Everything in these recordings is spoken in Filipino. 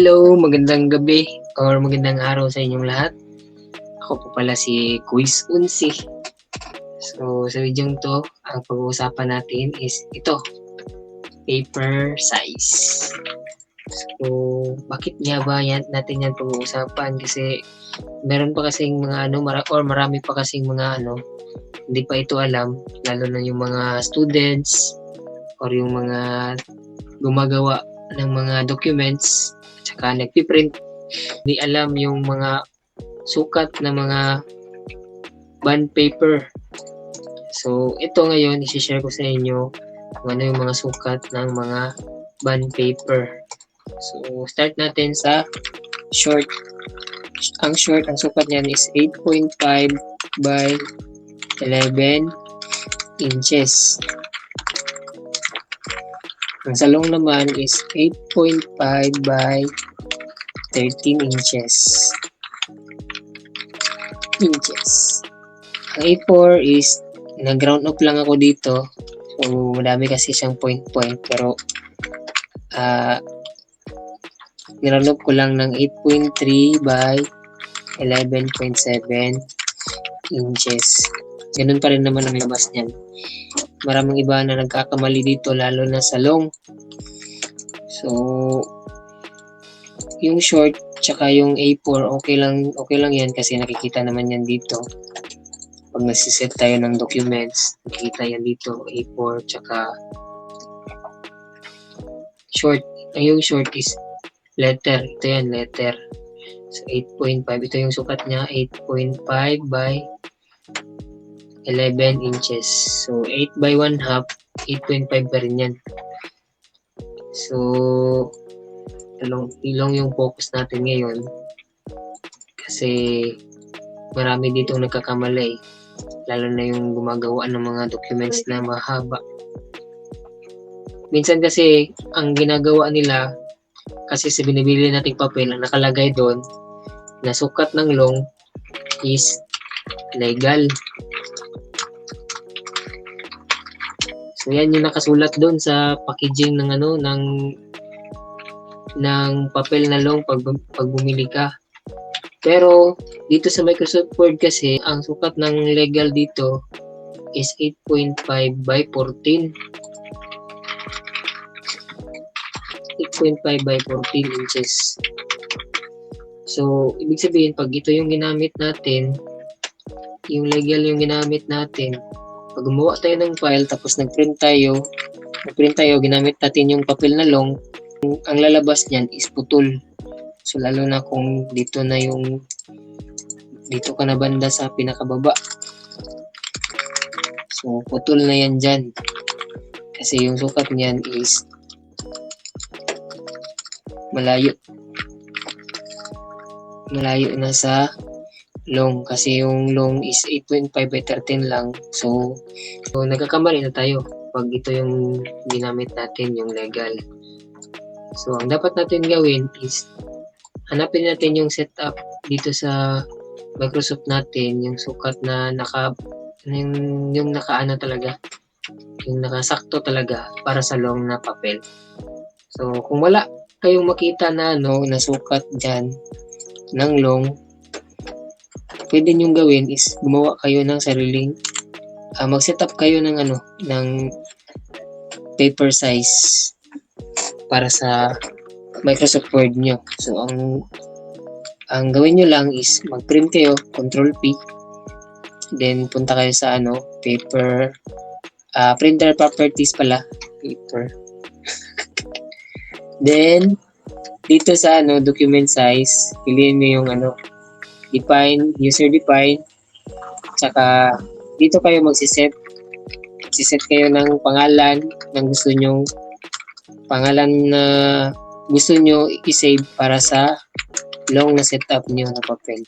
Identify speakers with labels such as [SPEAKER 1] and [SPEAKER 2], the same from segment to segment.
[SPEAKER 1] Hello, magandang gabi or magandang araw sa inyong lahat. Ako po pala si Quiz Unsi. So, sa video to, ang pag-uusapan natin is ito, paper size. So, bakit nga ba natin yan pag-uusapan? Kasi meron pa kasing mga marami pa kasing mga hindi pa ito alam, lalo na yung mga students or yung mga gumagawa ng mga documents at saka nagpiprint. Hindi alam yung mga sukat na mga bond paper. So, ito ngayon, isi-share ko sa inyo kung ano yung mga sukat ng mga bond paper. So, start natin sa short. Ang sukat niyan is 8.5 by 11 inches. Ang sa long naman is 8.5 by 13 inches. Ang A4 is nag-round up lang ako dito. So, madami kasi siyang point pero niround up ko lang ng 8.3 by 11.7 inches. Ganun pa rin naman ang labas niyan. Maraming iba na nagkakamali dito, lalo na sa long. So, yung short tsaka yung A4, okay lang yan kasi nakikita naman yan dito. Pag nasiset tayo ng documents, nakikita yan dito, A4 tsaka short. Yung short is letter. Ito yan, letter. So, 8.5. Ito yung sukat niya, 8.5 by 11 inches. So, 8 by 1 half, 8.5 pa rin yan. So, ilong yung focus natin ngayon kasi marami ditong nagkakamali, lalo na yung gumagawa ng mga documents na mahaba. Minsan kasi ang ginagawa nila, kasi sa binibili nating papel, ang nakalagay doon na sukat ng long is legal. So yan yung nakasulat doon sa packaging ng ng papel na long pag bumili ka. Pero dito sa Microsoft Word kasi ang sukat ng legal dito is 8.5 by 14. 8.5 by 14 inches. So ibig sabihin pag ito yung ginamit natin, yung legal yung ginamit natin, pag gumawa tayo ng file tapos nagprint tayo, ginamit natin yung papel na long, ang lalabas niyan is putol. So lalo na kung dito ka na banda sa pinakababa. So putol na yan dyan. Kasi yung sukat niyan is malayo na sa long, kasi yung long is 8.5 by 13 lang. So nagkakamali na tayo pag ito yung ginamit natin, yung legal. So ang dapat natin gawin is hanapin natin yung setup dito sa Microsoft natin, yung sukat na yung nakaano talaga, yung nakasakto talaga para sa long na papel. So kung wala kayong makita na na sukat dyan ng long, pwede nyong gawin is gumawa kayo ng sariling mag-setup kayo ng ng paper size para sa Microsoft Word nyo. So ang gawin nyo lang is mag-print kayo, Control P, then punta kayo sa paper, printer properties pala, paper. Then dito sa document size, piliin nyo yung define, user define, tsaka dito kayo magsiset kayo ng pangalan na gusto nyo i-save para sa long na setup nyo na papel.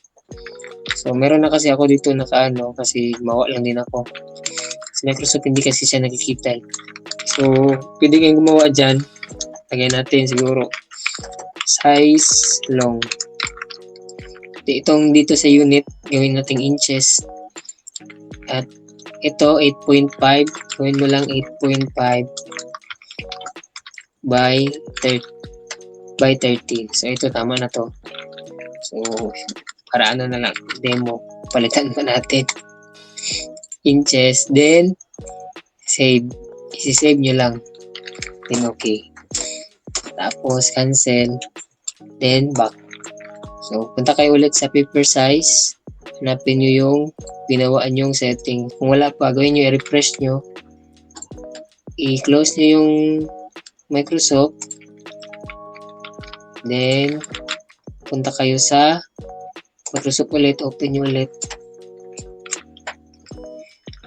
[SPEAKER 1] So meron na kasi ako dito kasi mawa lang din ako. Sa Microsoft hindi kasi siya nakikita. So pwede kayong gumawa dyan. Lagyan natin siguro size long. Itong dito sa unit, gawin nating inches. At ito 8.5, gawin mo lang 8.5 by 13 by 13. So ito tama na to. So para ano na lang, demo, palitan pa natin. Inches, then save. Isi-save nyo lang. Then okay. Tapos cancel. Then back. So punta kayo ulit sa paper size. Hanapin nyo yung ginawaan yung setting. Kung wala pa, gawin nyo, i-refresh nyo. I-close nyo yung Microsoft. Then punta kayo sa Microsoft ulit. Open nyo ulit.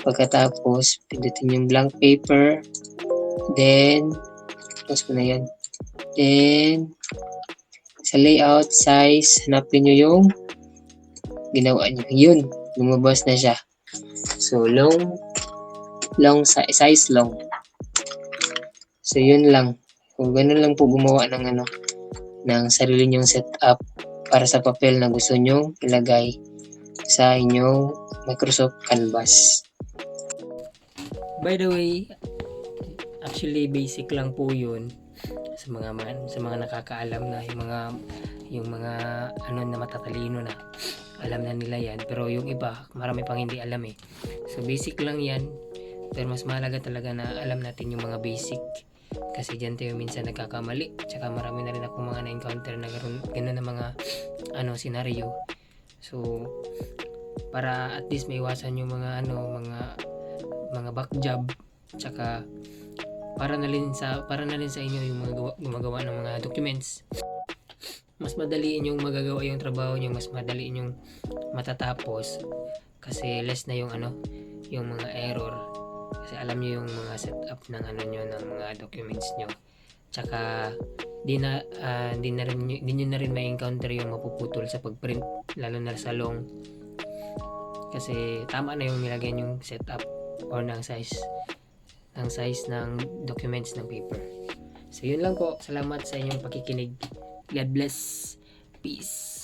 [SPEAKER 1] Pagkatapos, pindutin yung blank paper. Then, close mo na yan. Then, sa layout, size, hanapin nyo yung ginawa nyo. Yun, lumabas na siya. So, size long. So, yun lang. Kung ganun lang po gumawa ng sarili nyong setup para sa papel na gusto nyong ilagay sa inyong Microsoft Canvas. By the way, actually basic lang po 'yun sa mga nakakaalam na yung mga ano na matatalino na alam na nila 'yan, pero yung iba marami pang hindi alam eh. So basic lang 'yan, pero mas mahalaga talaga na alam natin yung mga basic kasi diyan tayo minsan nagkakamali. Tsaka marami na rin ako mga na-encounter na ganoon na mga scenario. So para at least maiwasan yung mga back job, tsaka para na rin sa inyo yung mga gumagawa ng mga documents. Mas madali inyong magagawa yung trabaho niyo, mas madali inyong matatapos kasi less na yung mga error kasi alam niyo yung mga setup ng niyo ng mga documents niyo. Tsaka di nyo na rin ma-encounter yung mapuputol sa pagprint, lalo na sa long, kasi tama na yung nilagay yung setup or ng size ng documents ng paper. So yun lang po. Salamat sa inyong pakikinig. God bless. Peace.